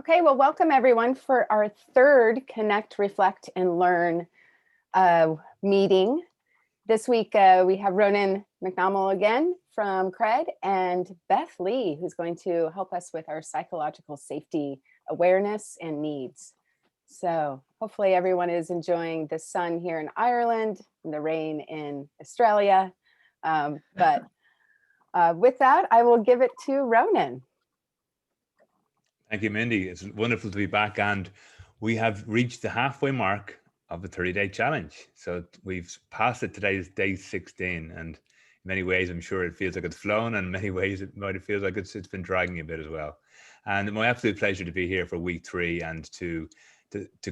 Okay, well, welcome everyone for our third Connect, Reflect, and Learn meeting. This week we have Ronan Mac Domhnaill again from Cred and Beth Lee, who's going to help us with our psychological safety awareness and needs. So hopefully everyone is enjoying the sun here in Ireland and the rain in Australia. But with that, I will give it to Ronan. Thank you, Mindy. It's wonderful to be back, and we have reached the halfway mark of the 30-day challenge. So we've passed it. Today is day 16, and in many ways, I'm sure it feels like it's flown, and in many ways, it might feel like it's been dragging a bit as well. And my absolute pleasure to be here for week 3 and to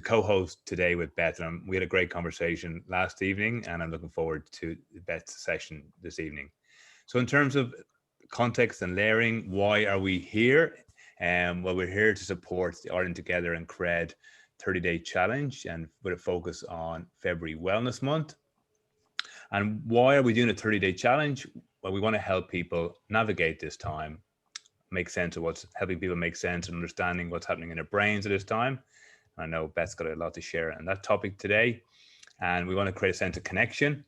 co-host today with Beth. And we had a great conversation last evening, and I'm looking forward to Beth's session this evening. So in terms of context and layering, why are we here? Well, we're here to support the Ireland Together and Cred 30-day challenge, and with a focus on February Wellness Month. And why are we doing a 30-day challenge? Well, we want to help people navigate this time, make sense of helping people make sense and understanding what's happening in their brains at this time. I know Beth's got a lot to share on that topic today, and we want to create a sense of connection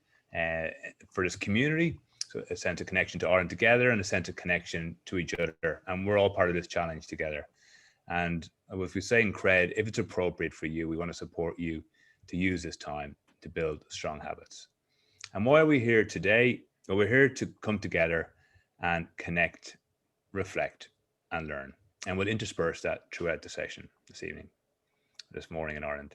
for this community. So a sense of connection to Ireland Together and a sense of connection to each other. And we're all part of this challenge together. And if we say in Cred, if it's appropriate for you, we want to support you to use this time to build strong habits. And why are we here today? Well, we're here to come together and connect, reflect, and learn. And we'll intersperse that throughout the session this morning in Ireland.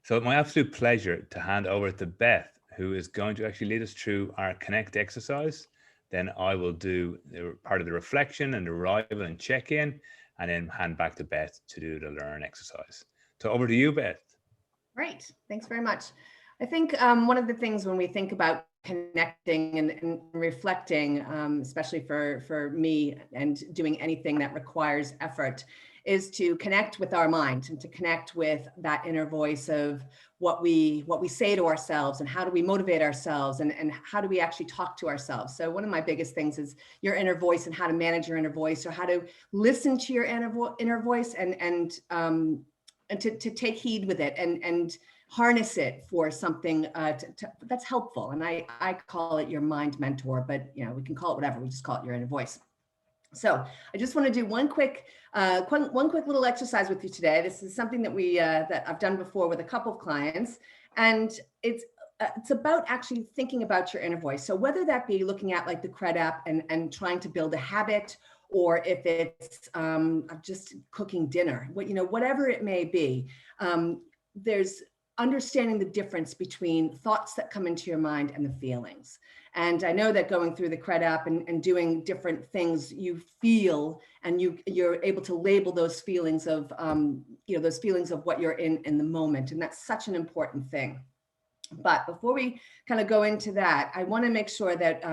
So it's my absolute pleasure to hand over to Beth, who is going to actually lead us through our Connect exercise. Then I will do part of the reflection and arrival and check-in, and then hand back to Beth to do the learn exercise. So over to you, Beth. Great, thanks very much. I think one of the things when we think about connecting and reflecting, especially for me and doing anything that requires effort, is to connect with our mind and to connect with that inner voice of what we say to ourselves and how do we motivate ourselves and how do we actually talk to ourselves. So one of my biggest things is your inner voice and how to manage your inner voice, or how to listen to your inner voice and to take heed with it and harness it for something that's helpful. And I call it your mind mentor, but we can call it whatever. We just call it your inner voice. So I just want to do one quick little exercise with you today. This is something that I've done before with a couple of clients, and it's about actually thinking about your inner voice. So whether that be looking at like the Cred app and trying to build a habit, or if it's just cooking dinner, whatever it may be, there's understanding the difference between thoughts that come into your mind and the feelings. And I know that going through the Cred app and doing different things, you feel and you're able to label those feelings of, those feelings of what you're in the moment. And that's such an important thing. But before we kind of go into that, I want to make sure that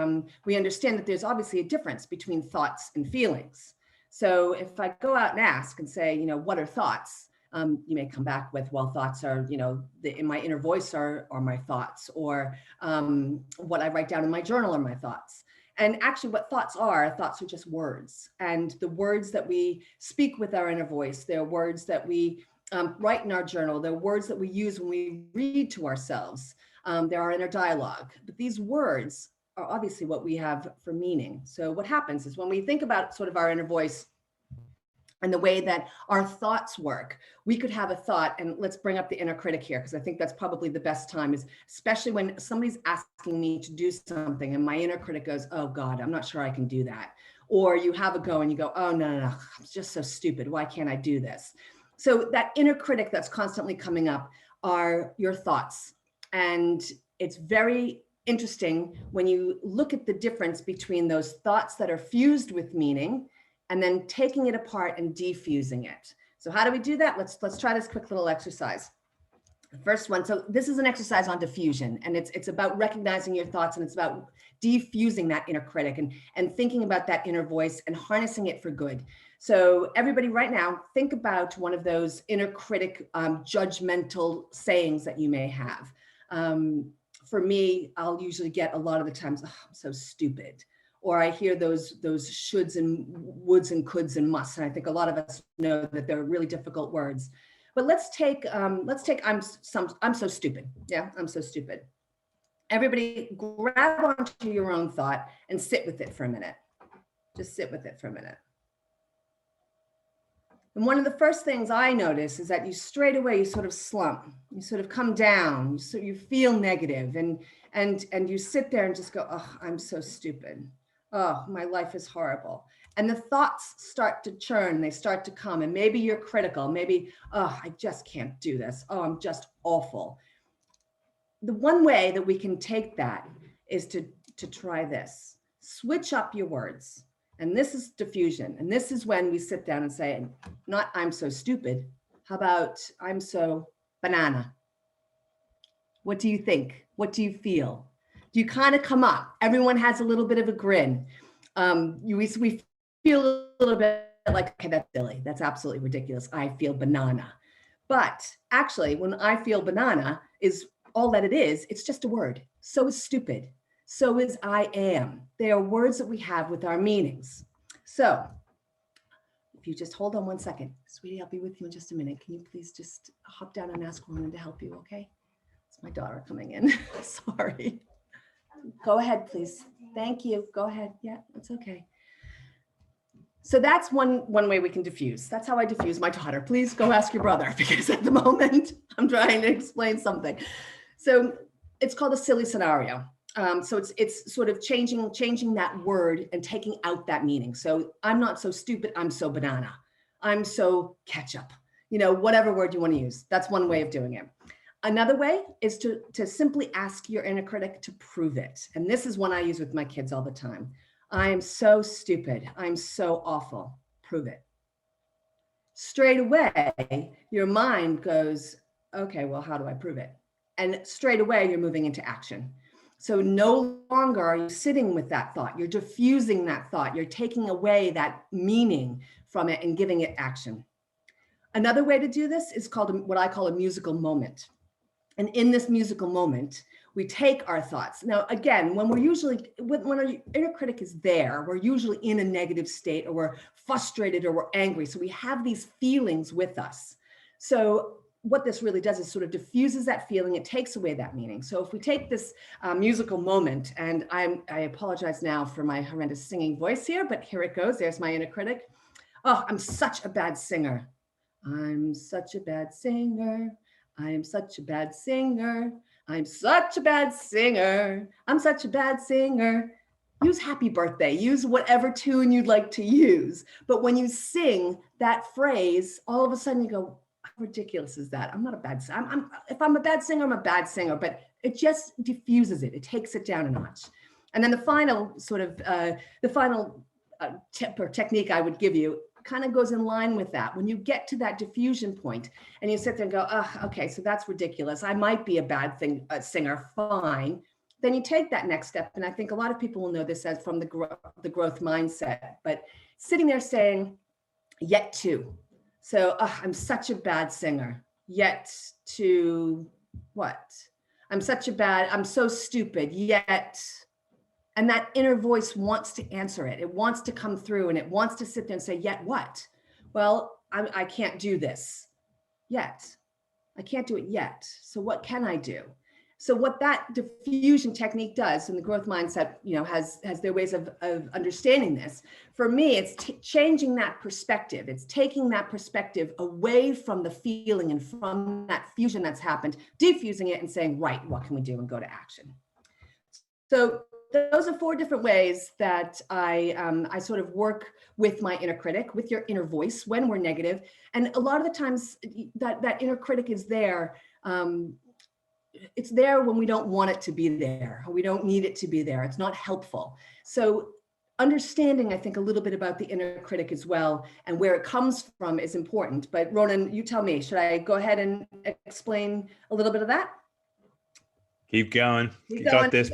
we understand that there's obviously a difference between thoughts and feelings. So if I go out and ask and say, what are thoughts? You may come back with, well, thoughts are, in my inner voice are my thoughts, or what I write down in my journal are my thoughts. And actually what thoughts are just words. And the words that we speak with our inner voice, they're words that we write in our journal, they're words that we use when we read to ourselves. They're our inner dialogue. But these words are obviously what we have for meaning. So what happens is when we think about sort of our inner voice, and the way that our thoughts work, we could have a thought, and let's bring up the inner critic here, because I think that's probably the best time, is especially when somebody's asking me to do something and my inner critic goes, oh God, I'm not sure I can do that. Or you have a go and you go, oh, no, I'm just so stupid. Why can't I do this? So that inner critic that's constantly coming up are your thoughts. And it's very interesting when you look at the difference between those thoughts that are fused with meaning and then taking it apart and defusing it. So how do we do that? Let's try this quick little exercise. The first one, so this is an exercise on diffusion, and it's about recognizing your thoughts, and it's about defusing that inner critic and thinking about that inner voice and harnessing it for good. So everybody right now, think about one of those inner critic judgmental sayings that you may have. For me, I'll usually get a lot of the times, oh, I'm so stupid. or I hear those shoulds and woulds and coulds and musts. And I think a lot of us know that they're really difficult words. But let's take I'm so stupid. Yeah, I'm so stupid. Everybody grab onto your own thought and sit with it for a minute. Just sit with it for a minute. And one of the first things I notice is that you straight away, you sort of slump, you sort of come down, so you feel negative, and you sit there and just go, oh, I'm so stupid. Oh, my life is horrible. And the thoughts start to churn, they start to come, and maybe you're critical, maybe, oh, I just can't do this. Oh, I'm just awful. The one way that we can take that is to try this. Switch up your words. And this is diffusion. And this is when we sit down and say, not I'm so stupid. How about I'm so banana? What do you think? What do you feel? Do you kind of come up? Everyone has a little bit of a grin. We feel a little bit like, okay, that's silly. That's absolutely ridiculous. I feel banana. But actually, when I feel banana is all that it is. It's just a word. So is stupid. So is I am. They are words that we have with our meanings. So if you just hold on 1 second, sweetie, I'll be with you in just a minute. Can you please just hop down and ask Ronan to help you, okay? It's my daughter coming in. Sorry. Go ahead, please. Thank you. Go ahead. Yeah, that's okay. So that's one way we can diffuse. That's how I diffuse my daughter. Please go ask your brother, because at the moment I'm trying to explain something. So it's called a silly scenario. So it's sort of changing that word and taking out that meaning. So I'm not so stupid, I'm so banana. I'm so ketchup, whatever word you want to use. That's one way of doing it. Another way is to simply ask your inner critic to prove it. And this is one I use with my kids all the time. I am so stupid. I'm so awful. Prove it. Straight away, your mind goes, okay, well, how do I prove it? And straight away, you're moving into action. So no longer are you sitting with that thought. You're diffusing that thought. You're taking away that meaning from it and giving it action. Another way to do this is called what I call a musical moment. And in this musical moment, we take our thoughts. Now, again, when our inner critic is there, we're usually in a negative state, or we're frustrated, or we're angry. So we have these feelings with us. So what this really does is sort of diffuses that feeling. It takes away that meaning. So if we take this musical moment, and I apologize now for my horrendous singing voice here, but here it goes. There's my inner critic. Oh, I'm such a bad singer. I'm such a bad singer. I am such a bad singer. I'm such a bad singer. I'm such a bad singer. Use happy birthday. Use whatever tune you'd like to use. But when you sing that phrase, all of a sudden you go, how ridiculous is that? I'm not a bad singer. If I'm a bad singer, I'm a bad singer. But it just diffuses it. It takes it down a notch. And then the final sort of, tip or technique I would give you kind of goes in line with that. When you get to that diffusion point and you sit there and go, oh, okay, so that's ridiculous. I might be a bad singer, fine. Then you take that next step. And I think a lot of people will know this as from the growth mindset, but sitting there saying, yet to. So I'm such a bad singer, yet to what? I'm so stupid, yet. And that inner voice wants to answer it. It wants to come through, and it wants to sit there and say, yet what? Well, I can't do this yet. I can't do it yet. So what can I do? So what that diffusion technique does, and the growth mindset, has their ways of understanding this. For me, it's changing that perspective. It's taking that perspective away from the feeling and from that fusion that's happened, diffusing it and saying, right, what can we do, and go to action. So those are 4 different ways that I sort of work with my inner critic, with your inner voice when we're negative. And a lot of the times that inner critic is there. It's there when we don't want it to be there, or we don't need it to be there. It's not helpful. So understanding, I think, a little bit about the inner critic as well, and where it comes from is important. But Ronan, you tell me, should I go ahead and explain a little bit of that? Keep going. You got this.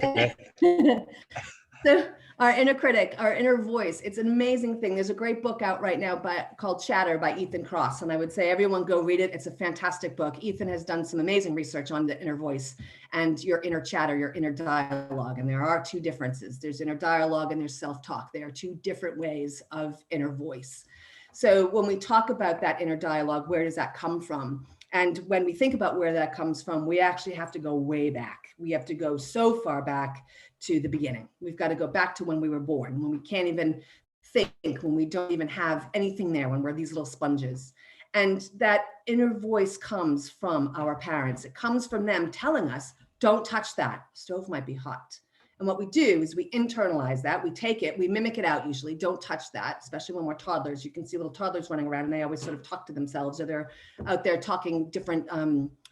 So Our inner critic, our inner voice. It's an amazing thing. There's a great book out right now called Chatter by Ethan Kross. And I would say everyone go read it. It's a fantastic book. Ethan has done some amazing research on the inner voice and your inner chatter, your inner dialogue. And there are two differences. There's inner dialogue and there's self-talk. They are two different ways of inner voice. So when we talk about that inner dialogue, where does that come from? And when we think about where that comes from, we actually have to go way back. We have to go so far back to the beginning. We've got to go back to when we were born, when we can't even think, when we don't even have anything there, when we're these little sponges. And that inner voice comes from our parents. It comes from them telling us, don't touch that, stove might be hot. And what we do is we internalize that, we take it, we mimic it out usually, don't touch that, especially when we're toddlers. You can see little toddlers running around and they always sort of talk to themselves, or they're out there talking different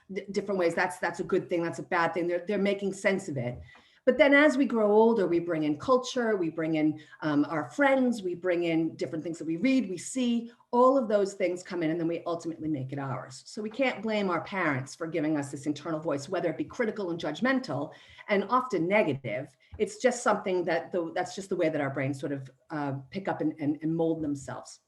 ways. That's a good thing, that's a bad thing. They're making sense of it. But then as we grow older, we bring in culture, we bring in our friends, we bring in different things that we read, we see, all of those things come in, and then we ultimately make it ours. So we can't blame our parents for giving us this internal voice, whether it be critical and judgmental and often negative. It's just something that's just the way that our brains sort of pick up and mold themselves.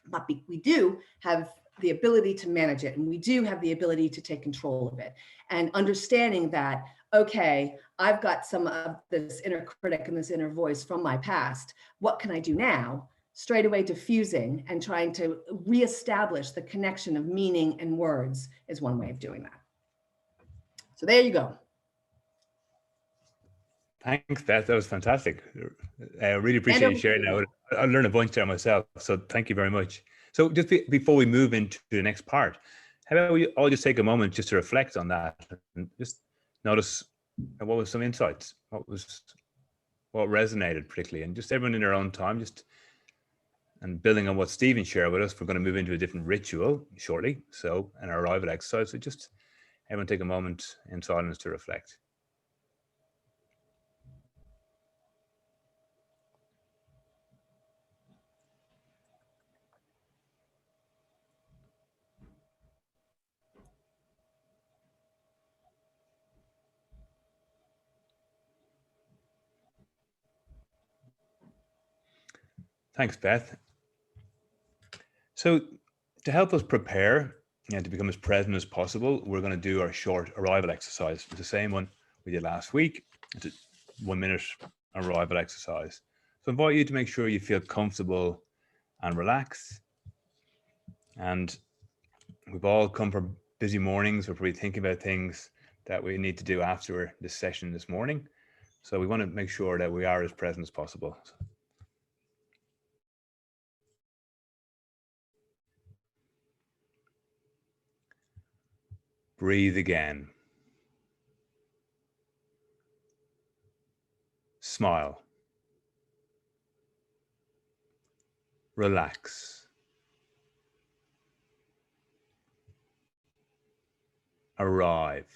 But we do have the ability to manage it, and we do have the ability to take control of it. And understanding that, okay, I've got some of this inner critic and this inner voice from my past. What can I do now? Straight away diffusing and trying to reestablish the connection of meaning and words is one way of doing that. So there you go. Thanks, Beth. That was fantastic. I really appreciate you sharing that. I learned a bunch there myself, so thank you very much. So just before we move into the next part, how about we all just take a moment just to reflect on that and just notice what was some insights, what resonated particularly, and just everyone in their own time, and building on what Stephen shared with us, we're going to move into a different ritual shortly. So, an arrival exercise. So just everyone take a moment in silence to reflect. Thanks, Beth. So to help us prepare and to become as present as possible, we're going to do our short arrival exercise, the same one we did last week. It's a 1 minute arrival exercise. So I invite you to make sure you feel comfortable and relaxed. And we've all come from busy mornings. We're probably thinking about things that we need to do after this session this morning. So we want to make sure that we are as present as possible. Breathe again. Smile. Relax. Arrive.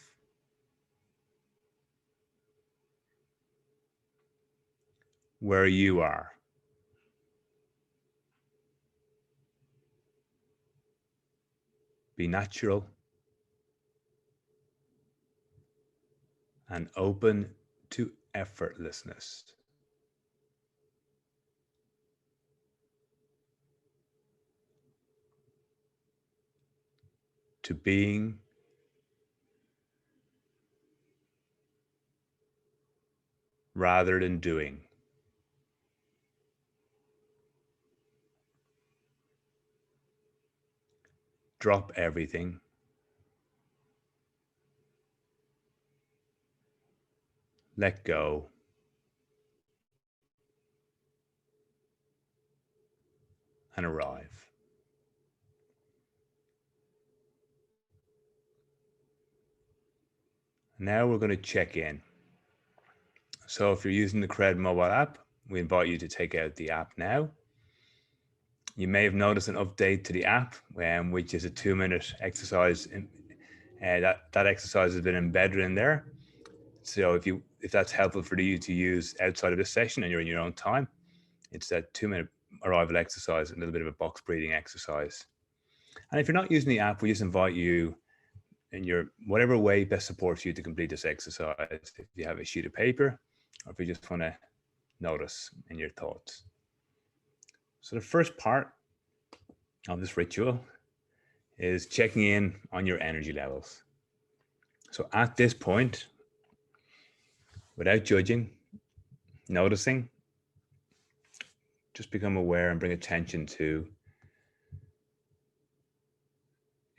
Where you are. Be natural and open to effortlessness. To being rather than doing. Drop everything. Let go. And arrive. Now we're going to check in. So if you're using the Cred mobile app, we invite you to take out the app now. You may have noticed an update to the app, which is a 2 minute exercise. That exercise has been embedded in there. So if that's helpful for you to use outside of this session and you're in your own time, it's that 2 minute arrival exercise, a little bit of a box breathing exercise. And if you're not using the app, we just invite you in your whatever way best supports you to complete this exercise. If you have a sheet of paper, or if you just want to notice in your thoughts. So the first part of this ritual is checking in on your energy levels. So at this point, without judging, noticing, just become aware and bring attention to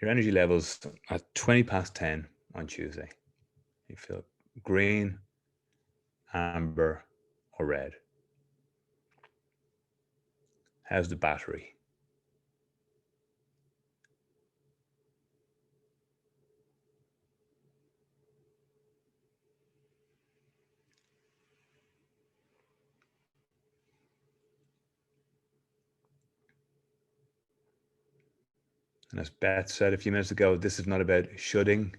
your energy levels at 20 past 10 on Tuesday. You feel green, amber, or red. How's the battery? And as Beth said a few minutes ago, this is not about shutting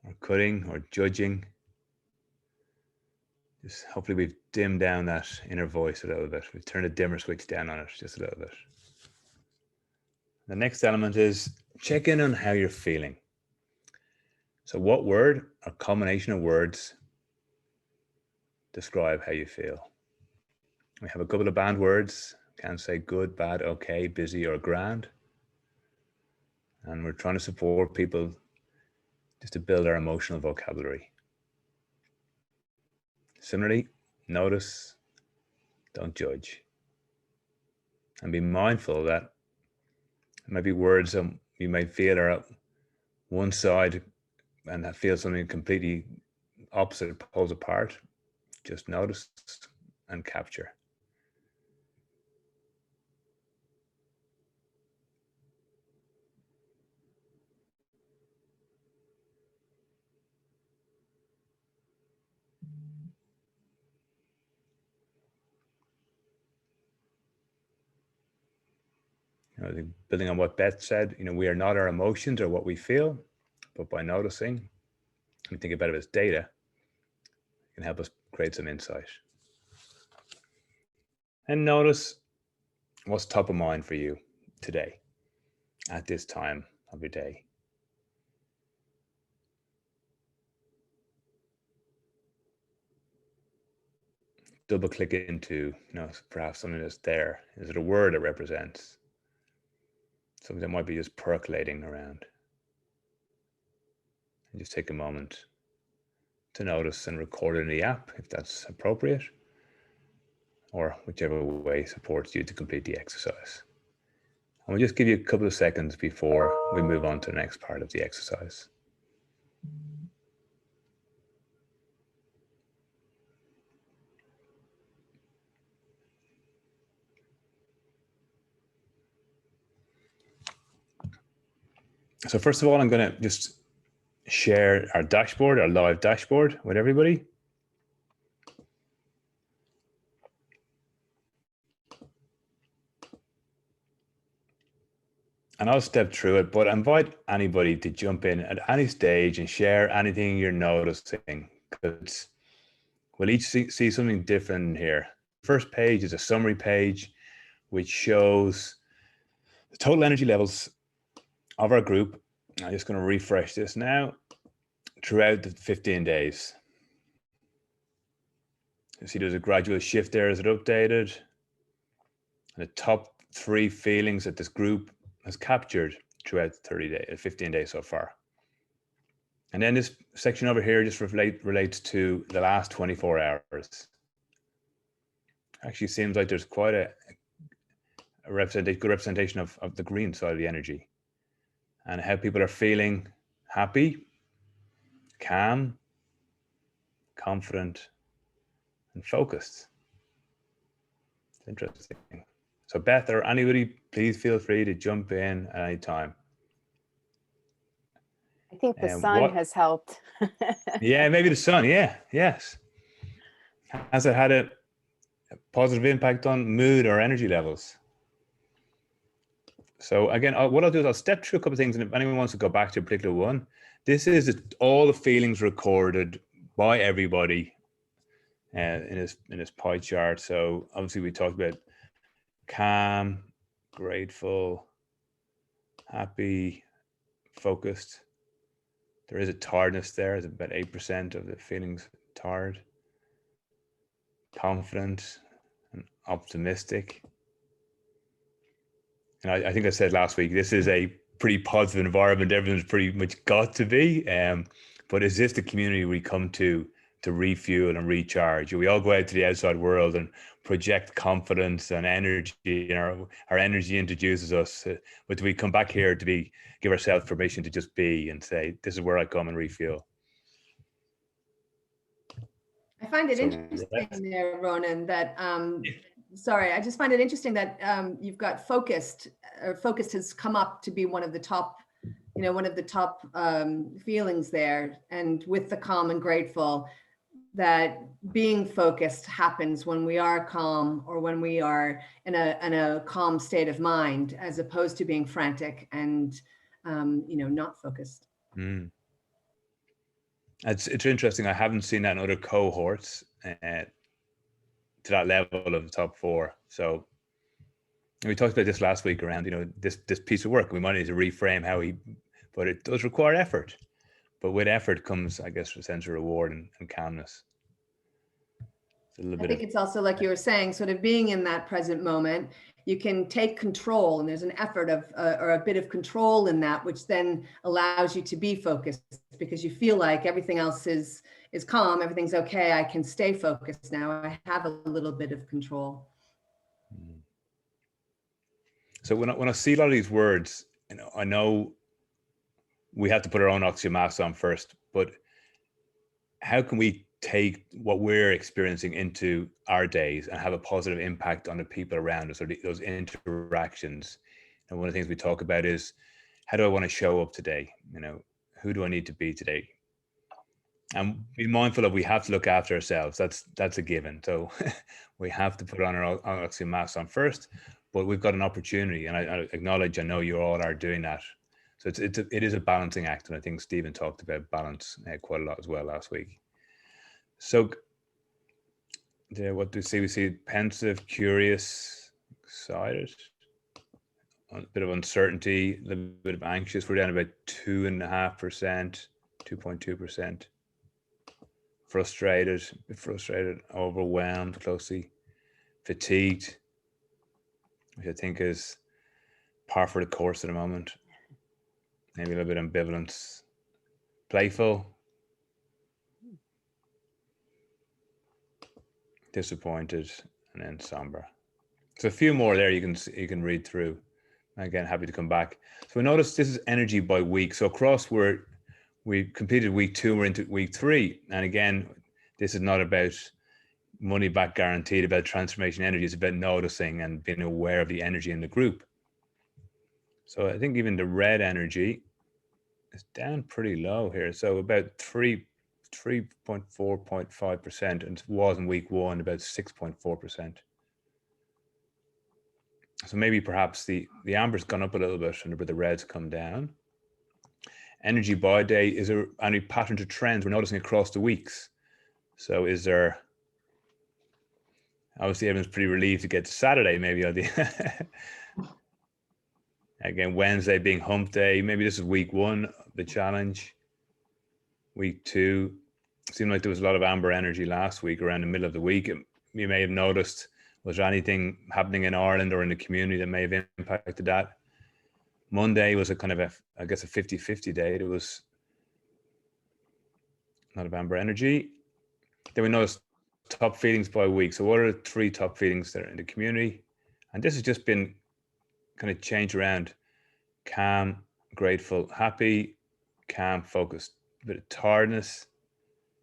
or cutting or judging. Just hopefully we've dimmed down that inner voice a little bit. We've turned a dimmer switch down on it just a little bit. The next element is check in on how you're feeling. So what word or combination of words describe how you feel? We have a couple of banned words. Can say good, bad, okay, busy, or grand. And we're trying to support people just to build our emotional vocabulary. Similarly, notice, don't judge. And be mindful that maybe words you might feel are at one side and that feel something completely opposite, poles apart. Just notice and capture. Building on what Beth said, we are not our emotions or what we feel, but by noticing, we think about it as data, it can help us create some insight. And notice what's top of mind for you today, at this time of your day. Double click into, perhaps something that's there. Is it a word it represents? Something that might be just percolating around. And just take a moment to notice and record it in the app if that's appropriate, or whichever way supports you to complete the exercise. And we'll just give you a couple of seconds before we move on to the next part of the exercise. So first of all, I'm going to just share our dashboard, our live dashboard with everybody. And I'll step through it, but I invite anybody to jump in at any stage and share anything you're noticing, because we'll each see something different here. First page is a summary page, which shows the total energy levels of our group. I'm just going to refresh this now throughout the 15 days. You see there's a gradual shift there as it updated. And the top 3 feelings that this group has captured throughout 15 days so far. And then this section over here just relates to the last 24 hours. Actually seems like there's quite a good representation of the green side of the energy and how people are feeling happy, calm, confident, and focused. It's interesting. So Beth or anybody, please feel free to jump in at any time. I think the sun has helped. Yeah, maybe the sun. Yeah, yes. Has it had a positive impact on mood or energy levels? So again, what I'll do is I'll step through a couple of things, and if anyone wants to go back to a particular one, this is all the feelings recorded by everybody in this pie chart. So obviously we talked about calm, grateful, happy, focused. There is a tiredness there. It's about 8% of the feelings tired. confident and optimistic. And I think I said last week, this is a pretty positive environment. Everyone's pretty much got to be. But is this the community we come to refuel and recharge? We all go out to the outside world and project confidence and energy, and our energy introduces us. But do we come back here to give ourselves permission to just be and say, this is where I come and refuel? I find it interesting there, Ronan, that sorry, I just find it interesting that you've got focused has come up to be one of the top, feelings there. And with the calm and grateful, that being focused happens when we are calm, or when we are in a calm state of mind, as opposed to being frantic and, not focused. Mm. It's interesting. I haven't seen that in other cohorts to that level of the top four. So we talked about this last week around, this piece of work. We might need to reframe but it does require effort. But with effort comes, I guess, a sense of reward and calmness. I think it's also, like you were saying, sort of being in that present moment. You can take control, and there's an effort of or a bit of control in that, which then allows you to be focused, because you feel like everything else is calm, everything's okay. I can stay focused now. I have a little bit of control. So when I see a lot of these words, I know we have to put our own oxygen masks on first, but how can we take what we're experiencing into our days and have a positive impact on the people around us, or those interactions? And one of the things we talk about is, how do I want to show up today? Who do I need to be today? And be mindful of, we have to look after ourselves. That's a given. So we have to put on our oxygen masks on first, but we've got an opportunity, and I acknowledge, I know you all are doing that. So it is a balancing act, and I think Stephen talked about balance quite a lot as well last week. So what do we see? We see pensive, curious, excited, a bit of uncertainty, a little bit of anxious. We're down about 2.5%, 2.2%. Frustrated, overwhelmed, closely fatigued, which I think is par for the course at the moment. Maybe a little bit of ambivalence, playful, disappointed, and then somber. So a few more there you can read through. Again, happy to come back. So we notice this is energy by week. So across we completed week 2, we're into week 3. And again, this is not about money back guaranteed, about transformation energy. It's about noticing and being aware of the energy in the group. So I think even the red energy is down pretty low here. So about 3.5%, and it was in week 1 about 6.4%. So maybe perhaps the amber's gone up a little bit, but the red's come down. Energy by day, is there any pattern to trends we're noticing across the weeks? So is there, obviously everyone's pretty relieved to get to Saturday, maybe. Again, Wednesday being hump day. Maybe this is week 1 of the challenge. Week 2, seemed like there was a lot of amber energy last week around the middle of the week. You may have noticed, was there anything happening in Ireland or in the community that may have impacted that? Monday was a kind of a 50-50 day. It was a lot of amber energy. Then we noticed top feelings by week. So what are the 3 top feelings that are in the community? And this has just been kind of changed around: calm, grateful, happy, calm, focused, a bit of tiredness.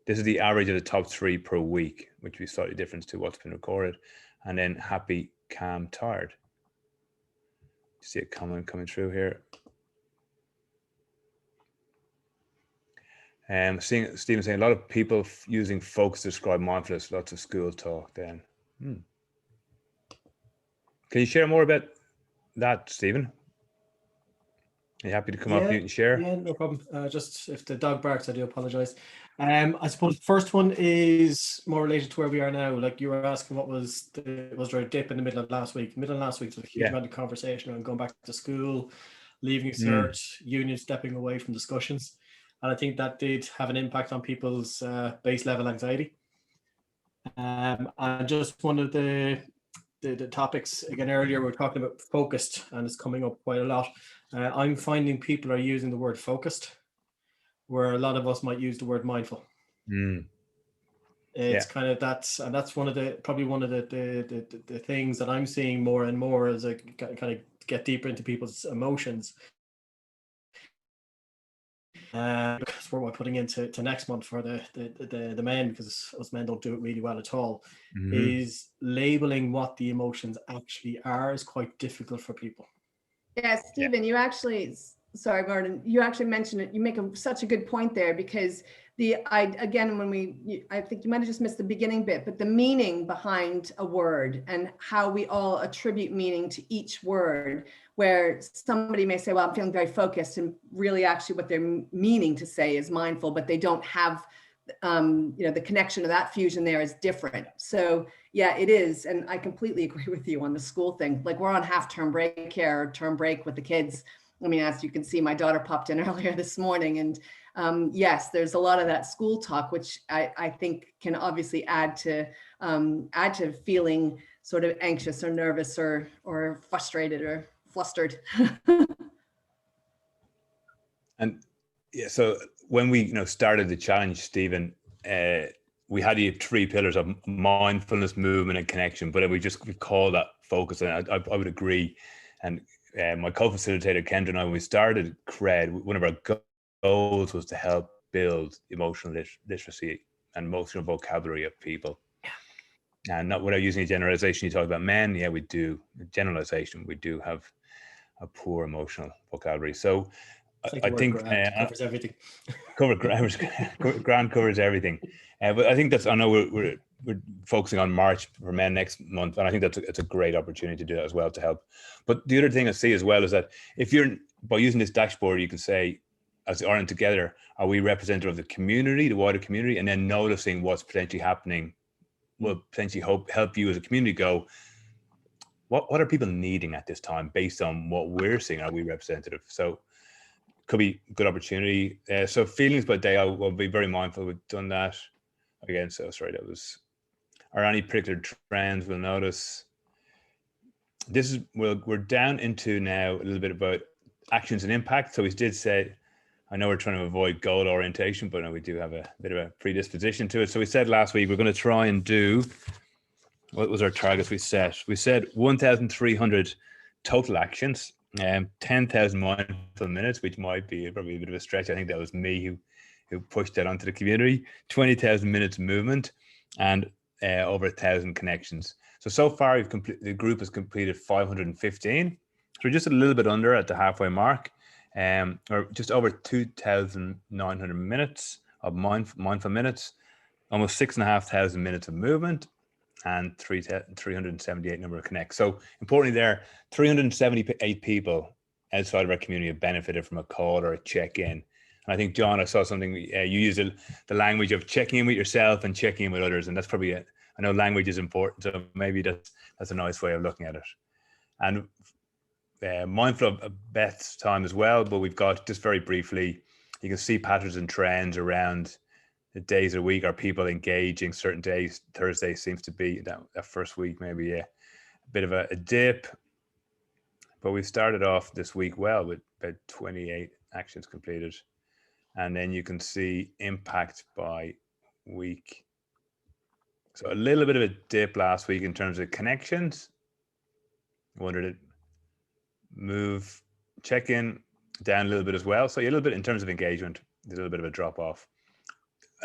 This is the average of the top 3 per week, which is slightly different to what's been recorded. And then happy, calm, tired. You see a comment coming through here. Stephen saying a lot of people using focus to describe mindfulness, lots of school talk then. Can you share more about that, Stephen? Are you happy to come off mute and share? Yeah, no problem. Just if the dog barks, I do apologize. I suppose the first one is more related to where we are now. Like you were asking, was there a dip in the middle of last week? Middle of last week was a huge amount of conversation around going back to school, leaving cert, union stepping away from discussions. And I think that did have an impact on people's base level anxiety. And just one of the topics again earlier, we were talking about focused, and it's coming up quite a lot. I'm finding people are using the word focused, where a lot of us might use the word mindful. It's kind of that's one of the probably one of the things that I'm seeing more and more as I kind of get deeper into people's emotions. Because what we're putting into next month for the men, because us men don't do it really well at all, is labeling what the emotions actually are is quite difficult for people. Yeah, Stephen, you actually, sorry, Gordon, you actually mentioned it. You make such a good point there, because again, I think you might have just missed the beginning bit, but the meaning behind a word and how we all attribute meaning to each word, where somebody may say, well, I'm feeling very focused, and really actually what they're meaning to say is mindful, but they don't have, the connection to that fusion there is different. So yeah, it is. And I completely agree with you on the school thing. Like, we're on half-term break here, or term break with the kids. I mean, as you can see, my daughter popped in earlier this morning, and yes, there's a lot of that school talk, which I think can obviously add to feeling sort of anxious or nervous or frustrated or flustered. And yeah, so when we started the challenge, Stephen, we had the 3 pillars of mindfulness, movement, and connection, but we call that focus, and I would agree. And my co-facilitator Kendra and I, when we started Cred, one of our goals was to help build emotional literacy and emotional vocabulary of people. And not without using a generalization. You talk about men, yeah, we do. Generalization, we do have a poor emotional vocabulary. So I think covers everything. Grant covers everything. But I think I know we're focusing on March for men next month, and I think it's a great opportunity to do that as well, to help. But the other thing I see as well is that if by using this dashboard, you can say, as the Ireland Together, are we representative of the community, the wider community, and then noticing what's potentially happening will potentially help you as a community go, what are people needing at this time based on what we're seeing? Are we representative? So could be a good opportunity. So feelings by day, I will be very mindful. We've done that again. So sorry, are any particular trends we'll notice? We're down into now a little bit about actions and impact. So we did say, I know we're trying to avoid goal orientation, but we do have a bit of a predisposition to it. So we said last week, we're going to try and do, what was our targets we set? We said 1,300 total actions, 10,000 mindful minutes, which might be probably a bit of a stretch. I think that was me who pushed that onto the community. 20,000 minutes movement, and over 1,000 connections. So far, the group has completed 515. So we're just a little bit under at the halfway mark, or just over 2,900 minutes of mindful minutes, almost 6,500 minutes of movement, and 378 number of connects. So importantly there, 378 people outside of our community have benefited from a call or a check-in. And I think, John, I saw something, you used the language of checking in with yourself and checking in with others. And that's probably I know language is important, so maybe that's a nice way of looking at it. And mindful of Beth's time as well, but we've got, just very briefly, you can see patterns and trends around the days of the week. Are people engaging certain days? Thursday seems to be that first week, maybe a bit of a dip, but we started off this week well with about 28 actions completed. And then you can see impact by week. So a little bit of a dip last week in terms of connections. I wondered it move check-in down a little bit as well. So a little bit in terms of engagement, a little bit of a drop off.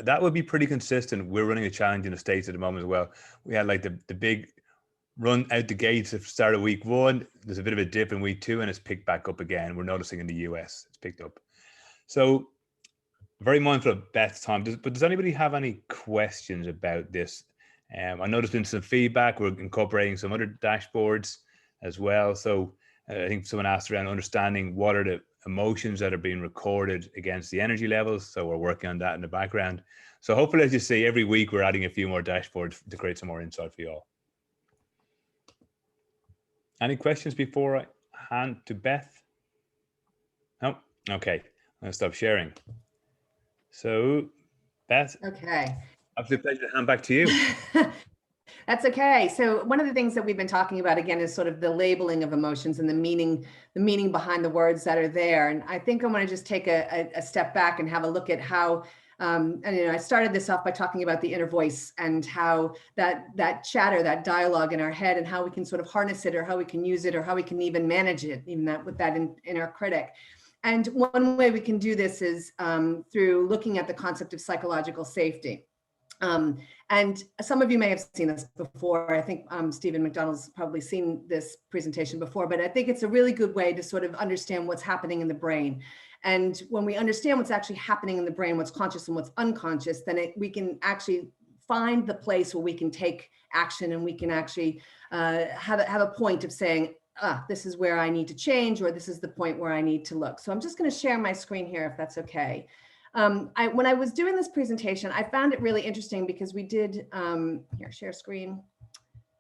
That would be pretty consistent. We're running a challenge in the States at the moment as well. We had like the big run out the gates at the start of week 1. There's a bit of a dip in week 2, and it's picked back up again. We're noticing in the US it's picked up. So very mindful of Beth's time. But does anybody have any questions about this? I know there's been some feedback. We're incorporating some other dashboards as well. So I think someone asked around understanding what are the emotions that are being recorded against the energy levels. So we're working on that in the background. So hopefully, as you see, every week we're adding a few more dashboards to create some more insight for you all. Any questions before I hand to Beth? No? Okay, I'm gonna stop sharing. So Beth. Okay. Absolute pleasure to hand back to you. That's okay. So one of the things that we've been talking about again is sort of the labeling of emotions and the meaning behind the words that are there. And I think I want to just take a step back and have a look at how, and I started this off by talking about the inner voice and how that chatter, that dialogue in our head, and how we can sort of harness it, or how we can use it, or how we can even manage it, even that with that inner critic. And one way we can do this is through looking at the concept of psychological safety. And some of you may have seen this before. I think Stephen McDonald's probably seen this presentation before, but I think it's a really good way to sort of understand what's happening in the brain. And when we understand what's actually happening in the brain, what's conscious and what's unconscious, then we can actually find the place where we can take action, and we can actually have a point of saying, this is where I need to change, or this is the point where I need to look. So I'm just going to share my screen here, if that's okay. When I was doing this presentation, I found it really interesting because we did, here, share screen.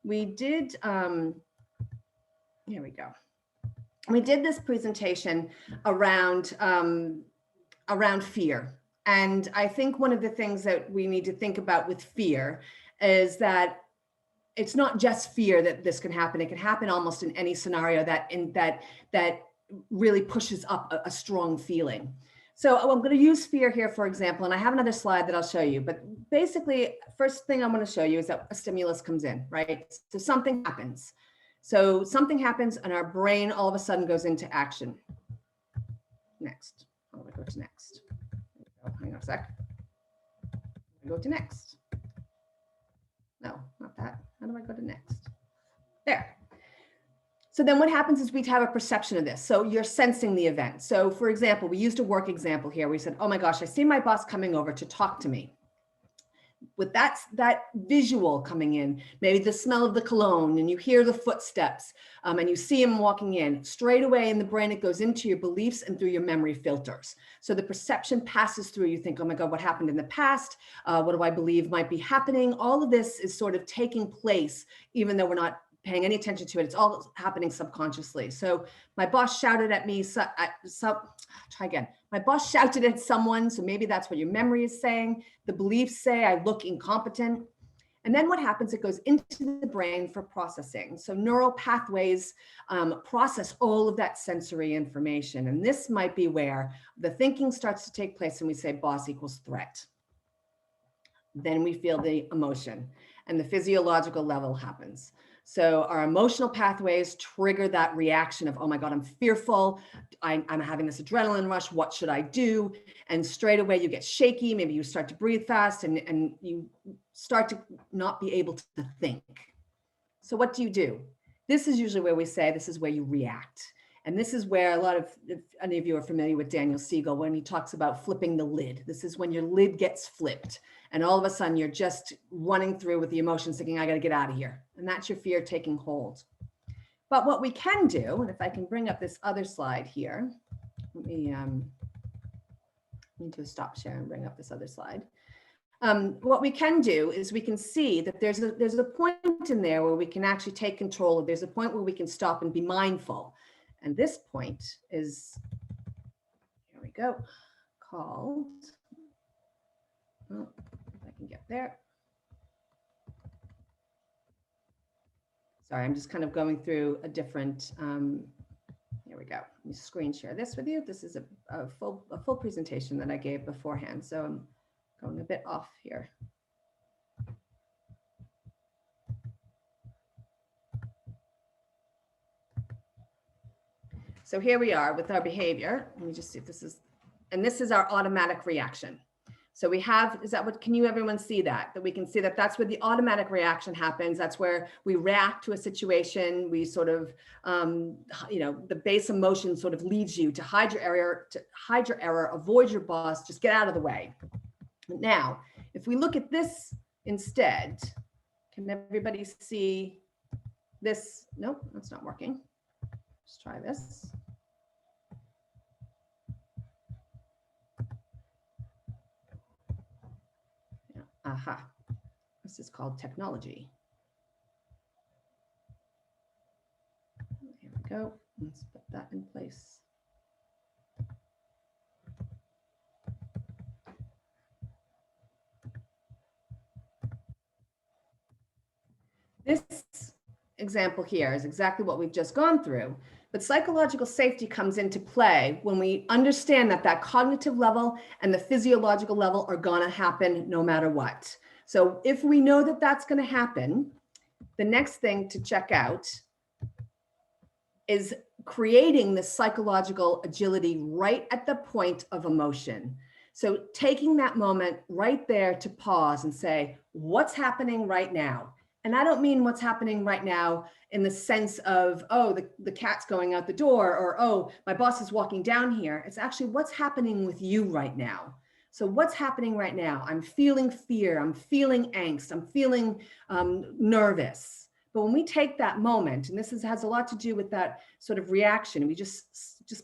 We did, here we go. We did this presentation around, around fear. And I think one of the things that we need to think about with fear is that it's not just fear that this can happen. It can happen almost in any scenario that really pushes up a strong feeling. So I'm going to use fear here, for example, and I have another slide that I'll show you. But basically, first thing I'm going to show you is that a stimulus comes in, right? So something happens. So something happens and our brain all of a sudden goes into action. Next. How do I go to next? Oh, hang on a sec. Go to next. No, not that. How do I go to next? There. So then what happens is we have a perception of this. So you're sensing the event. So for example, we used a work example here. We said, oh my gosh, I see my boss coming over to talk to me. With that visual coming in, maybe the smell of the cologne, and you hear the footsteps, and you see him walking in, straight away in the brain, it goes into your beliefs and through your memory filters. So the perception passes through, you think, oh my God, what happened in the past? What do I believe might be happening? All of this is sort of taking place, even though we're not paying any attention to it. It's all happening subconsciously. So my boss shouted at me, try again. My boss shouted at someone. So maybe that's what your memory is saying. The beliefs say I look incompetent. And then what happens, it goes into the brain for processing. So neural pathways process all of that sensory information. And this might be where the thinking starts to take place and we say boss equals threat. Then we feel the emotion and the physiological level happens. So our emotional pathways trigger that reaction of, oh my God, I'm fearful. I'm having this adrenaline rush. What should I do? And straight away you get shaky. Maybe you start to breathe fast and you start to not be able to think. So what do? This is usually where we say, this is where you react. And this is where a lot of, if any of you are familiar with Daniel Siegel, when he talks about flipping the lid, this is when your lid gets flipped. And all of a sudden you're just running through with the emotions thinking, I got to get out of here. And that's your fear taking hold. But what we can do, and if I can bring up this other slide here, let me need to stop share and bring up this other slide. What we can do is we can see that there's a point in there where we can actually take control. There's a point where we can stop and be mindful. And this point is, here we go, called, oh, if I can get there. Sorry, I'm just kind of going through a different, here we go. Let me screen share this with you. This is a full presentation that I gave beforehand. So I'm going a bit off here. So here we are with our behavior. Let me just see if this is, and this is our automatic reaction. So we have, is that what, can you everyone see that? That we can see that that's where the automatic reaction happens. That's where we react to a situation. We sort of, the base emotion sort of leads you to hide your error, avoid your boss, just get out of the way. Now, if we look at this instead, can everybody see this? Nope, that's not working. Let's try this. Aha, this is called technology. Here we go. Let's put that in place. this example here is exactly what we've just gone through. But psychological safety comes into play when we understand that that cognitive level and the physiological level are going to happen no matter what. So if we know that that's going to happen, the next thing to check out is creating the psychological agility right at the point of emotion. So taking that moment right there to pause and say, what's happening right now? And I don't mean what's happening right now in the sense of, oh, the cat's going out the door, or, oh, my boss is walking down here. It's actually what's happening with you right now. So what's happening right now? I'm feeling fear. I'm feeling angst. I'm feeling nervous. But when we take that moment, and this has a lot to do with that sort of reaction, we just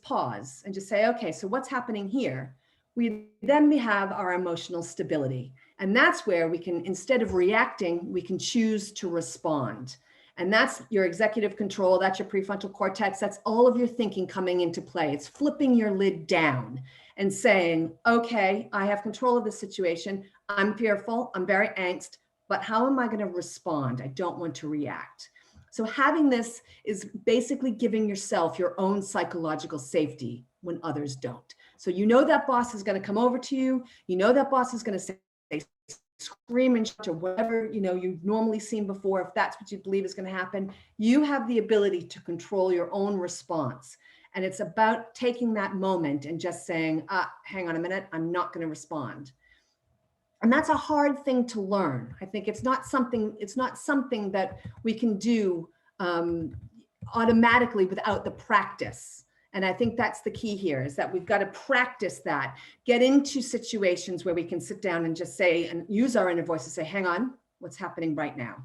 pause and just say, okay, so what's happening here? We then have our emotional stability. And that's where we can, instead of reacting, we can choose to respond. And that's your executive control, that's your prefrontal cortex, that's all of your thinking coming into play. It's flipping your lid down and saying, okay, I have control of the situation. I'm fearful, I'm very angst, but how am I going to respond? I don't want to react. So having this is basically giving yourself your own psychological safety when others don't. So you know that boss is going to come over to you. You know that boss is going to say, scream and shout, or whatever you've normally seen before. If that's what you believe is going to happen, you have the ability to control your own response. And it's about taking that moment and just saying, hang on a minute, I'm not going to respond. And that's a hard thing to learn. I think it's not something that we can do automatically without the practice. And I think that's the key here, is that we've got to practice that, get into situations where we can sit down and just say, and use our inner voice to say, hang on, what's happening right now?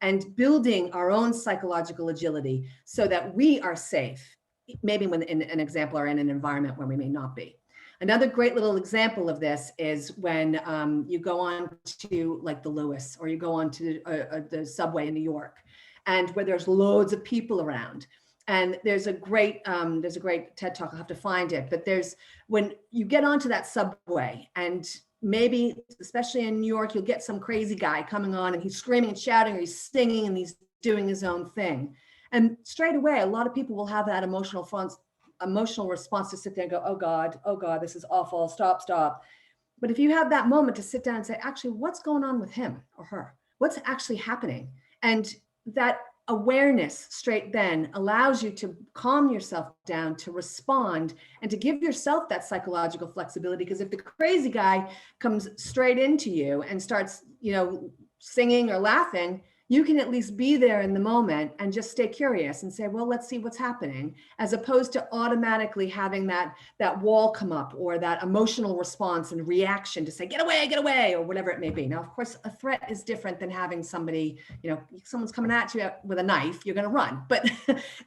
And building our own psychological agility so that we are safe, maybe when in an example or in an environment where we may not be. Another great little example of this is when you go on to like the Lewis, or you go on to the subway in New York, and where there's loads of people around. And there's a great TED talk, I'll have to find it, but when you get onto that subway, and maybe, especially in New York, you'll get some crazy guy coming on and he's screaming and shouting, or he's singing and he's doing his own thing. And straight away, a lot of people will have that emotional response to sit there and go, oh God, this is awful, stop. But if you have that moment to sit down and say, actually, what's going on with him or her? What's actually happening? And that awareness straight then allows you to calm yourself down, to respond, and to give yourself that psychological flexibility. Because if the crazy guy comes straight into you and starts, singing or laughing, you can at least be there in the moment and just stay curious and say, well, let's see what's happening, as opposed to automatically having that wall come up, or that emotional response and reaction to say, get away, or whatever it may be. Now, of course, a threat is different than having somebody, someone's coming at you with a knife, you're going to run. But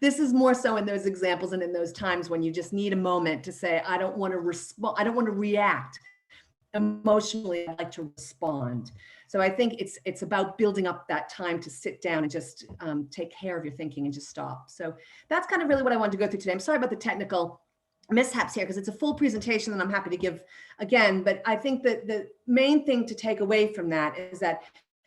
this is more so in those examples and in those times when you just need a moment to say, I don't want to respond, I don't want to react emotionally, I'd like to respond. So I think it's about building up that time to sit down and just take care of your thinking and just stop. So that's kind of really what I wanted to go through today. I'm sorry about the technical mishaps here, because it's a full presentation that I'm happy to give again. But I think that the main thing to take away from that is that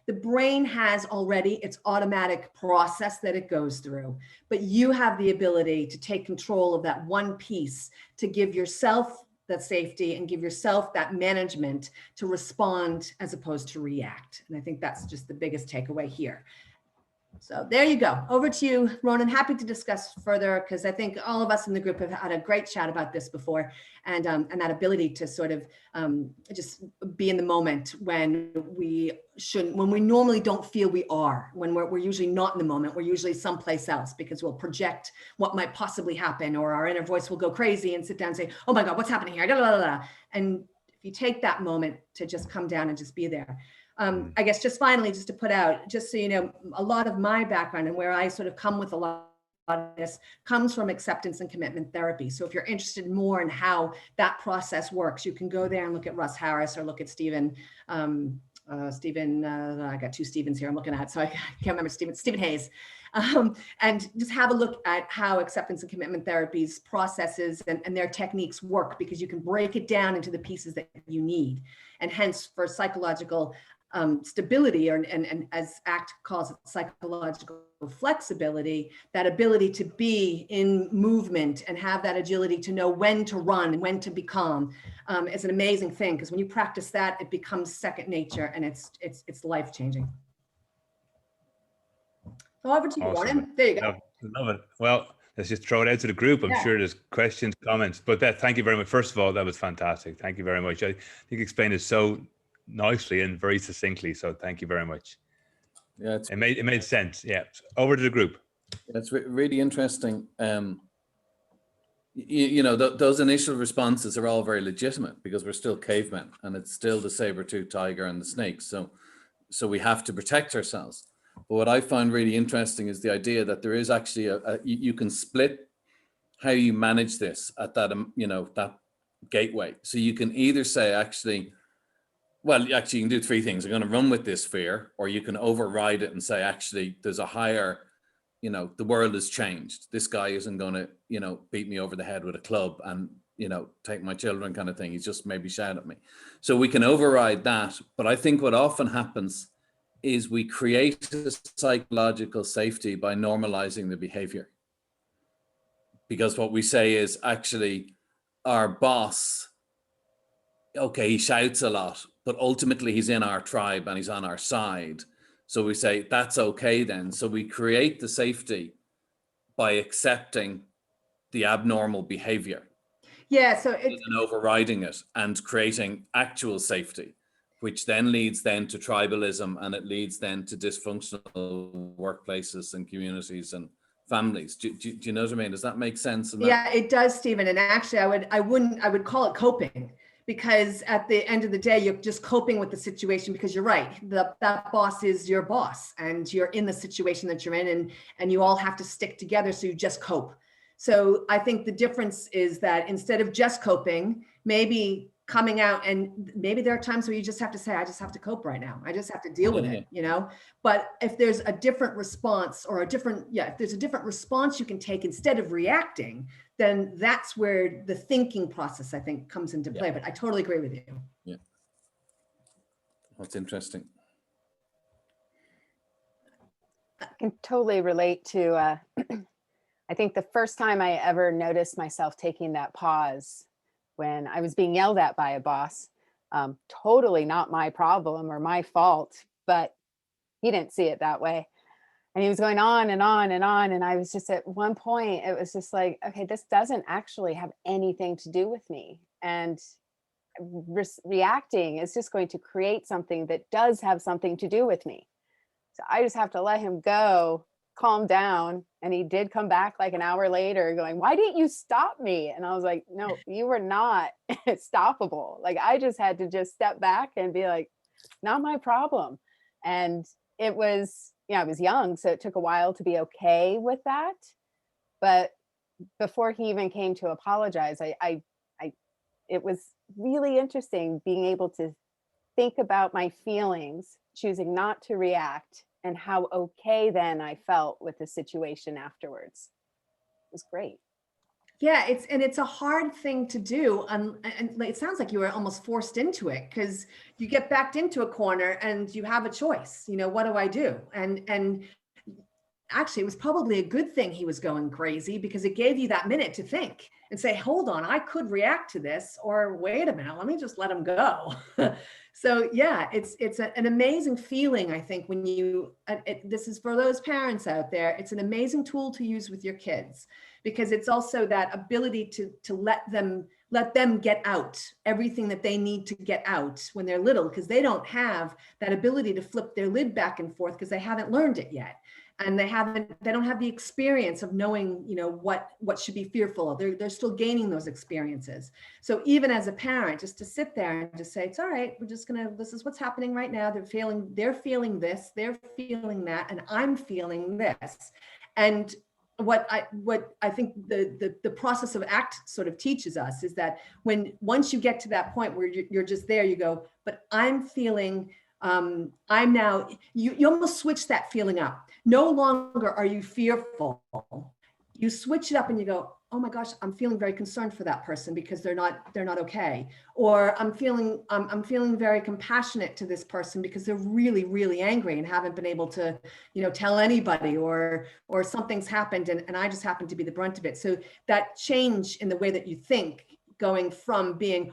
the brain has already its automatic process that it goes through, but you have the ability to take control of that one piece, to give yourself that safety and give yourself that management to respond as opposed to react. And I think that's just the biggest takeaway here. So there you go. Over to you, Ronan. Happy to discuss further, because I think all of us in the group have had a great chat about this before, and that ability to sort of just be in the moment when we shouldn't, when we normally don't feel we are, when we're usually not in the moment, we're usually someplace else, because we'll project what might possibly happen, or our inner voice will go crazy and sit down and say, oh my God, what's happening here? And if you take that moment to just come down and just be there. I guess just finally, just to put out, just so you know, a lot of my background and where I sort of come with a lot of this comes from acceptance and commitment therapy. So if you're interested more in how that process works, you can go there and look at Russ Harris or look at Stephen, I got two Stevens here I'm looking at, so I can't remember Stephen Hayes. And just have a look at how acceptance and commitment therapies processes and their techniques work, because you can break it down into the pieces that you need. And hence, for psychological stability, and as ACT calls it, psychological flexibility, that ability to be in movement and have that agility to know when to run and when to be calm, is an amazing thing, because when you practice that, it becomes second nature, and it's life-changing. So over to you, Awesome. Ronan. There you go. Love it. Well, let's just throw it out to the group. I'm sure there's questions, comments, but Beth, thank you very much. First of all, that was fantastic. Thank you very much. I think you explained it so nicely and very succinctly. So thank you very much. Yeah, it made sense. Yeah. Over to the group. It's really interesting. You know, those initial responses are all very legitimate, because we're still cavemen, and it's still the saber-toothed tiger and the snake. So we have to protect ourselves. But what I find really interesting is the idea that there is actually you can split how you manage this at that, you know, that gateway. So you can either say, actually, well, actually, you can do three things. I'm going to run with this fear, or you can override it and say, actually, there's a higher, you know, the world has changed. This guy isn't going to, you know, beat me over the head with a club and, you know, take my children kind of thing. He's just maybe shout at me. So we can override that. But I think what often happens is we create a psychological safety by normalizing the behavior. Because what we say is, actually, our boss, okay, he shouts a lot, but ultimately he's in our tribe and he's on our side. So we say, that's okay then. So we create the safety by accepting the abnormal behavior. Yeah, so it's overriding it and creating actual safety, which then leads then to tribalism, and it leads then to dysfunctional workplaces and communities and families. Do you know what I mean? Does that make sense? Yeah, it does, Stephen. And actually, I would call it coping, because at the end of the day, you're just coping with the situation, because you're right. That boss is your boss, and you're in the situation that you're in, and you all have to stick together. So you just cope. So I think the difference is that instead of just coping, maybe coming out, and maybe there are times where you just have to say, I just have to cope right now. I just have to deal with it, you know? But if there's a different response, or if there's a different response you can take instead of reacting, then that's where the thinking process, I think, comes into play. But I totally agree with you. Yeah. That's interesting. I can totally relate to, I think the first time I ever noticed myself taking that pause when I was being yelled at by a boss, totally not my problem or my fault, but he didn't see it that way. And he was going on and on and on. And I was just, at one point, it was just like, okay, this doesn't actually have anything to do with me. And reacting is just going to create something that does have something to do with me. So I just have to let him go, calm down. And he did come back like an hour later going, why didn't you stop me? And I was like, no, you were not stoppable. Like, I just had to just step back and be like, not my problem. And it was, I was young, so it took a while to be okay with that. But before he even came to apologize, it was really interesting being able to think about my feelings, choosing not to react, and how okay then I felt with the situation afterwards. It was great. Yeah, it's a hard thing to do, and it sounds like you were almost forced into it, because you get backed into a corner and you have a choice. What do I do? And actually, it was probably a good thing he was going crazy, because it gave you that minute to think and say, hold on, I could react to this, or wait a minute, let me just let him go. So yeah, it's an amazing feeling, I think, when you, this is for those parents out there, it's an amazing tool to use with your kids, because it's also that ability to let them get out everything that they need to get out when they're little, because they don't have that ability to flip their lid back and forth, because they haven't learned it yet. And they don't have the experience of knowing, what should be fearful of. They're still gaining those experiences. So even as a parent, just to sit there and just say, it's all right, this is what's happening right now. They're feeling this, they're feeling that, and I'm feeling this. And what I think the process of ACT sort of teaches us is that once you get to that point where you're just there, you go, but I'm feeling, I'm now, you almost switch that feeling up. No longer are you fearful. You switch it up and you go, oh my gosh, I'm feeling very concerned for that person because they're not okay. Or I'm feeling very compassionate to this person because they're really, really angry and haven't been able to, tell anybody, or something's happened and I just happen to be the brunt of it. So that change in the way that you think, going from being,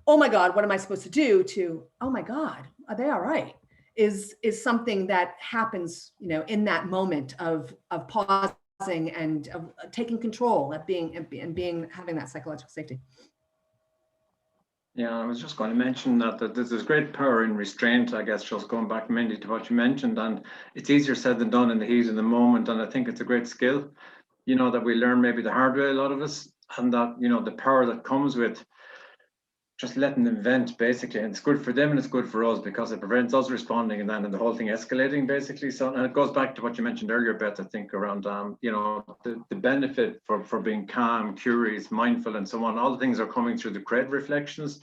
oh my God, what am I supposed to do, to, oh my God, are they all right? Is something that happens, in that moment of pausing and of taking control, at being having that psychological safety. Yeah, I was just going to mention that there's great power in restraint, I guess, just going back, Mindy, to what you mentioned, and it's easier said than done in the heat of the moment, and I think it's a great skill, that we learn maybe the hard way, a lot of us, and that, the power that comes with just letting them vent, basically. And it's good for them and it's good for us because it prevents us responding and then the whole thing escalating, basically. So, and it goes back to what you mentioned earlier, Beth, I think, around, the benefit for being calm, curious, mindful, and so on. All the things are coming through the Cred reflections.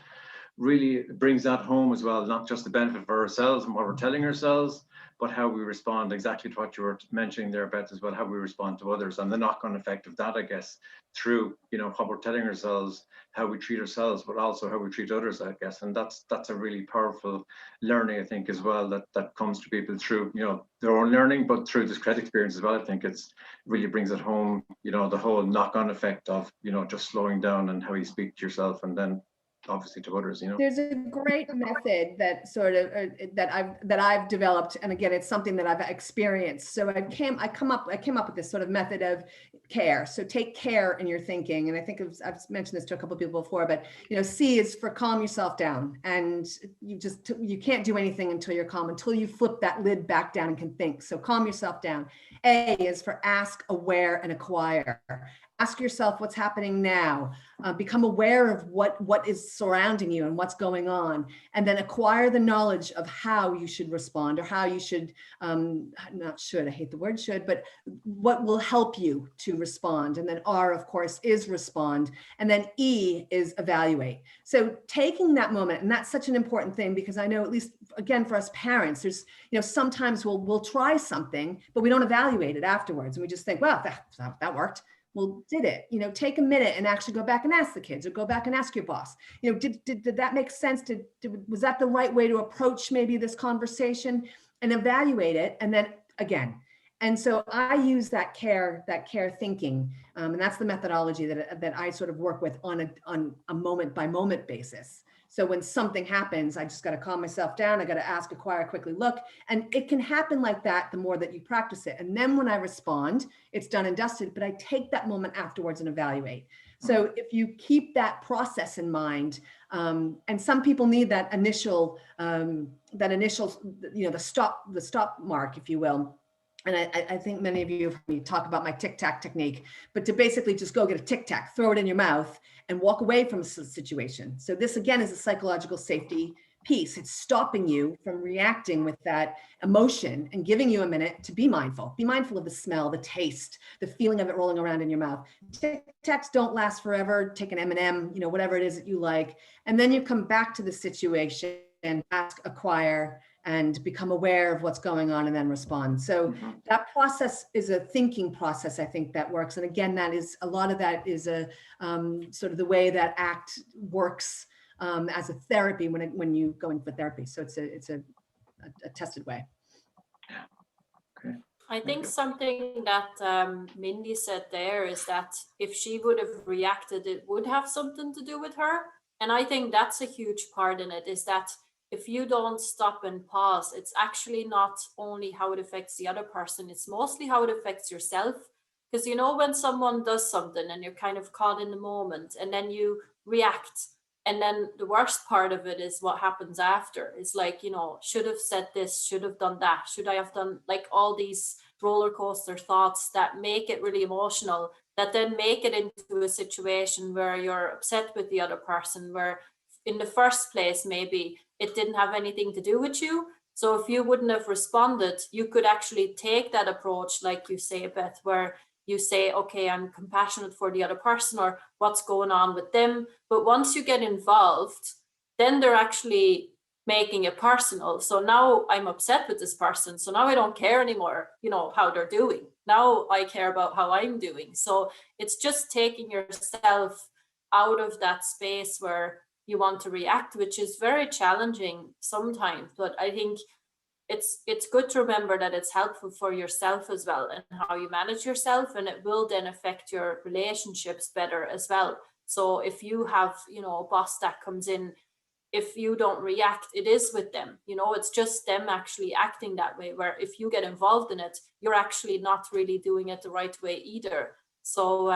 Really brings that home as well, not just the benefit for ourselves and what we're telling ourselves, but how we respond, exactly to what you were mentioning there, Beth, as well, how we respond to others and the knock-on effect of that, I guess, through, what we're telling ourselves, how we treat ourselves, but also how we treat others, I guess. And that's a really powerful learning, I think, as well, that comes to people through, their own learning, but through this Cred experience as well. I think it really brings it home, the whole knock-on effect of, just slowing down and how you speak to yourself and then obviously to others. There's a great method that sort of that I've developed, and again, it's something that I've experienced. So I came up with this sort of method of care. So take care in your thinking, and I think I've mentioned this to a couple of people before, but C is for calm yourself down, and you can't do anything until you're calm, until you flip that lid back down and can think. So calm yourself down. A is for ask, aware, and acquire. Ask yourself what's happening now. Become aware of what is surrounding you and what's going on, and then acquire the knowledge of how you should respond, or how you should, not should, I hate the word should, but what will help you to respond. And then R, of course, is respond. And then E is evaluate. So taking that moment, and that's such an important thing, because I know, at least again, for us parents, there's, sometimes we'll try something, but we don't evaluate it afterwards. And we just think, well, that worked. Well, did it? Take a minute and actually go back and ask the kids, or go back and ask your boss. Did that make sense? Was that the right way to approach maybe this conversation, and evaluate it, and then again. And so I use that care thinking, and that's the methodology that I sort of work with on a moment by moment basis. So when something happens, I just got to calm myself down. I got to ask, acquire, quickly look. And it can happen like that the more that you practice it. And then when I respond, it's done and dusted, but I take that moment afterwards and evaluate. So if you keep that process in mind, and some people need that initial, the stop mark, if you will. And I think many of you have heard me talk about my tic-tac technique, but to basically just go get a tic-tac, throw it in your mouth, and walk away from a situation. So this, again, is a psychological safety piece. It's stopping you from reacting with that emotion and giving you a minute to be mindful. Be mindful of the smell, the taste, the feeling of it rolling around in your mouth. Tic-tacs don't last forever. Take an M&M, whatever it is that you like. And then you come back to the situation and ask, acquire, and become aware of what's going on, and then respond. So that process is a thinking process, I think, that works. And again, a lot of that is a sort of the way that ACT works as a therapy when you go in for therapy. So it's a tested way. Okay. I think something that Mindy said there is that if she would have reacted, it would have something to do with her. And I think that's a huge part in it, is that if you don't stop and pause, it's actually not only how it affects the other person, it's mostly how it affects yourself. Because when someone does something and you're kind of caught in the moment, and then you react, and then the worst part of it is what happens after. It's like, should have said this, should have done that, should I have done, like, all these roller coaster thoughts that make it really emotional, that then make it into a situation where you're upset with the other person, where in the first place, maybe it didn't have anything to do with you. So if you wouldn't have responded, you could actually take that approach, like you say, Beth, where you say, okay, I'm compassionate for the other person, or what's going on with them. But once you get involved, then they're actually making it personal. So now I'm upset with this person. So now I don't care anymore, how they're doing. now I care about how I'm doing. So it's just taking yourself out of that space where you want to react, which is very challenging sometimes. But I think it's good to remember that it's helpful for yourself as well, and how you manage yourself, and it will then affect your relationships better as well. So if you have, you know, a boss that comes in, if you don't react, it is with them, you know, it's just them actually acting that way, where if you get involved in it, you're actually not really doing it the right way either. So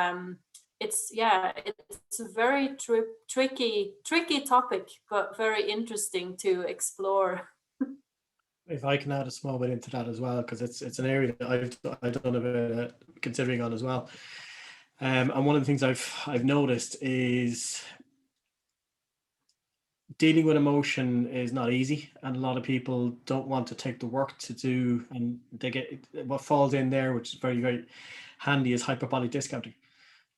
it's a very tricky topic, but very interesting to explore. If I can add a small bit into that as well, because it's an area that I've done a bit considering on as well. And one of the things I've noticed is dealing with emotion is not easy, and a lot of people don't want to take the work to do, and they get what falls in there, which is very, very handy, is hyperbolic discounting.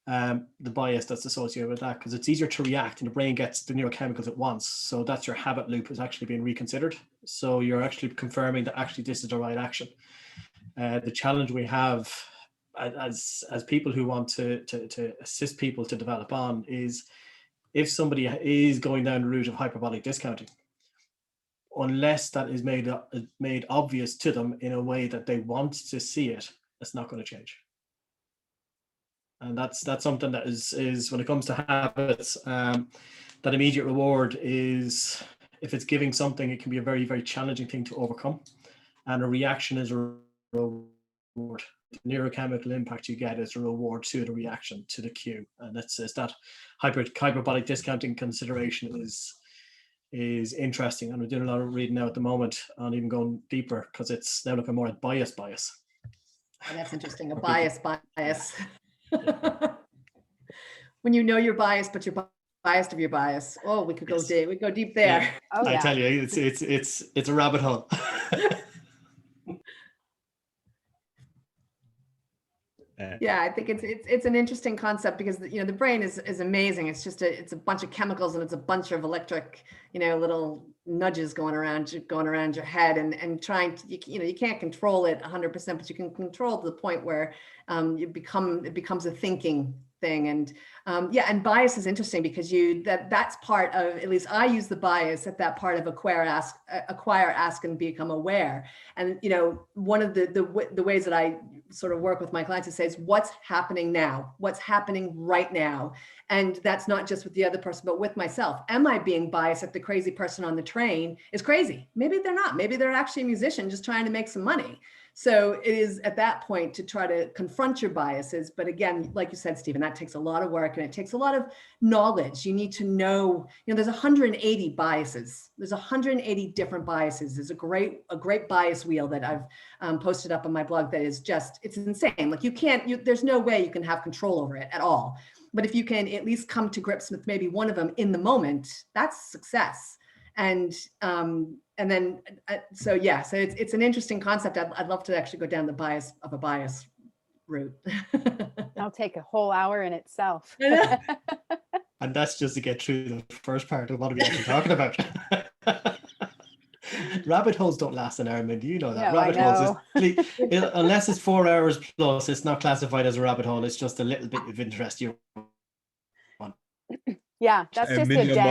The bias that's associated with that, because it's easier to react and the brain gets the neurochemicals it wants. So that's your habit loop is actually being reconsidered. So you're actually confirming that actually this is the right action. The challenge we have as people who want to assist people to develop on is, if somebody is going down the route of hyperbolic discounting, unless that is made obvious to them in a way that they want to see it, it's not going to change. And that's something that is when it comes to habits, that immediate reward is, if it's giving something, it can be a very, very challenging thing to overcome. And a reaction is a reward. The neurochemical impact you get is a reward to the reaction, to the cue. And that's that hyperbolic discounting consideration is interesting. And we're doing a lot of reading now at the moment on even going deeper, because it's now looking more at bias. And that's interesting, a bias. When you know you're biased, but you're biased of your bias. Oh, we could go deep. We go deep there. Yeah. Oh, I yeah. tell you, it's a rabbit hole. Yeah, I think it's an interesting concept, because the brain is amazing. It's just it's a bunch of chemicals, and it's a bunch of electric, little nudges going around your head, and trying to, you can't control it 100%, but you can control to the point where it becomes a thinking thing. And and bias is interesting, because that's part of, at least I use the bias at that part of acquire, ask, and become aware. And one of the ways that I sort of work with my clients is says, what's happening now? What's happening right now? And that's not just with the other person, but with myself. Am I being biased at the crazy person on the train is crazy? Maybe they're not. Maybe they're actually a musician just trying to make some money. So it is at that point to try to confront your biases. But again, like you said, Stephen, that takes a lot of work, and it takes a lot of knowledge. You need to know, there's 180 biases. There's 180 different biases. There's a great bias wheel that I've posted up on my blog that is it's insane. Like there's no way you can have control over it at all. But if you can at least come to grips with maybe one of them in the moment, that's success. And then, so it's an interesting concept. I'd love to actually go down the bias of a bias route. That'll take a whole hour in itself. And that's just to get through the first part of what we're actually talking about. Rabbit holes don't last an hour, Mindy. You know that. No, rabbit holes, unless it's 4 hours plus, it's not classified as a rabbit hole. It's just a little bit of interest you want. Yeah, that's just Mindy, a den.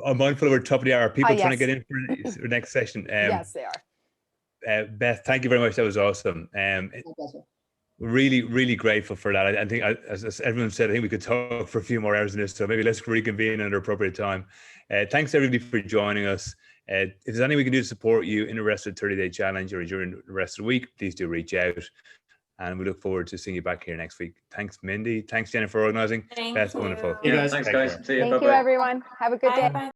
I'm mindful we're top of the hour. People trying to yes. get in for the next session. Yes, they are. Beth, thank you very much. That was awesome. Really, really grateful for that. I think, as everyone said, I think we could talk for a few more hours in this. So maybe let's reconvene at an appropriate time. Thanks everybody for joining us. If there's anything we can do to support you in the rest of the 30-day challenge or during the rest of the week, please do reach out. And we look forward to seeing you back here next week. Thanks, Mindy. Thanks, Jennifer, for organising. Thank Beth, you. wonderful. Yeah, thanks, guys. See you. Thank Bye-bye. you, everyone. Have a good day. Bye.